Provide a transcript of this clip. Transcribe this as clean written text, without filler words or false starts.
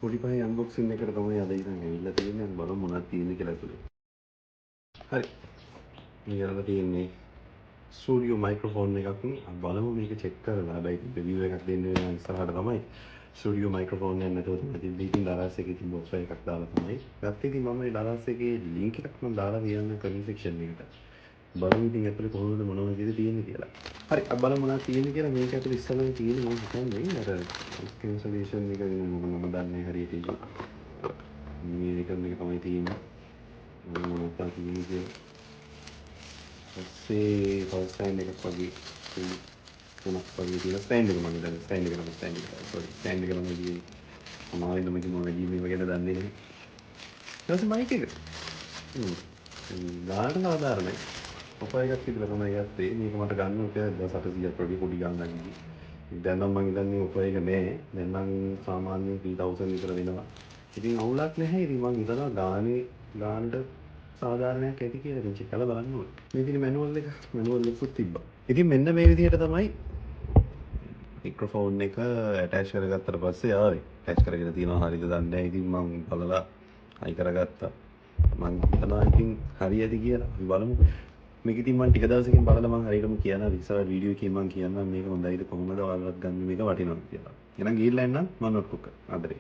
පොඩි පහේ අන්බොක්සින් එකට තමයි අද ඉතින් ඇවිල්ලා තියෙන්නේ. අපි බලමු මොනවද තියෙන්නේ කියලා ඇතුලේ. හරි. මේ අරලා තියෙන්නේ ස්ටුඩියෝ මයික්‍රොෆෝන් එකක්. අපි බලමු මේක චෙක් කරලා. හැබැයි රිවිව් එකක් දෙන්න වෙන ඉස්සරහට තමයි. ස්ටුඩියෝ මයික්‍රොෆෝන් එක නැතුව තමයි තිබ්බේ. ඉතින් ඩලාස් එකේ තිබ්බ ඔෆර් එකක් දාලා තමයි. ගත්තේ ඉතින් මම මේ ඩලාස් එකේ ලින්ක් එකක් මම දාලා තියන්න කමෙන්ට් සෙක්ෂන් එකට. බලමු ඉතින් ඇතුලේ කොහොමද මොනවද තියෙන්නේ කියලා. හරි අපි බලමු මොනවද තියෙන්නේ කියලා. මේක ඇතුලේ ඉස්සරහින් තියෙන්නේ මම හිතන්නේ අර ඉන්ස්ටලේෂන් එක මම දන්නේ හරියට ඒක. මේ එක තමයි තියෙන්නේ. මොනවද තියෙන්නේ. පස්සේ පවර් ස්ටෑන්ඩ් එකක් වගේ තුනක් වගේ තියෙන ස්ටෑන්ඩ් එක මම දැන් ස්ටෑන්ඩ් එක සෝරි ස්ටෑන්ඩ් එක නම් ඉතින් අමාරුයි මම වැඩි මේව ගැන දන්නේ නැහැ. ඊට පස්සේ මයික් එක. ගානට සාධාරණයි. ඔෆර් එකක් විතර තමයි ගත්තේ. මේක මට ගන්න උපය 1800ක් වගේ පොඩි ගානක් ගිහින්. දැන් නම් මම හිතන්නේ ඔෆර් එක නෑ. දැන් නම් සාමාන්‍යයෙන් 3000 විතර වෙනවා. ඉතින් අවුලක් නැහැ. ඉතින් මම හිතනවා ගානට සාධාරණයක් ඇති කියලා. ඉතින් චෙක් කරලා බලන්න ඕනේ. මේ තියෙන මැනුවල් එකකුත් තිබ්බා. ඉතින් මෙන්න මේ විදිහට තමයි මික්‍රොෆෝන් එක ඇටච් කරගත්තට පස්සේ ආවේ. ඇටච් කරගෙන තියෙනවා හරියද දන්නේ නැහැ. ඉතින් මම බලලා හයි කරගත්තා. මම හිතනවා ඉතින් හරියද කියලා. අපි බලමු. මේක ඉතින් මම ටික දවසකින් බලලා මම හරියටම කියනවා. ඉස්සර වීඩියෝ එකකින් මම කියන්නම් මේක හොඳයිද කොහොමද ඔයාලට ගන්න මේක වටිනවද කියලා. එහෙනම් ගිහිල්ලා එන්නම් මම නෝට්බුක් එක. ආදරේ.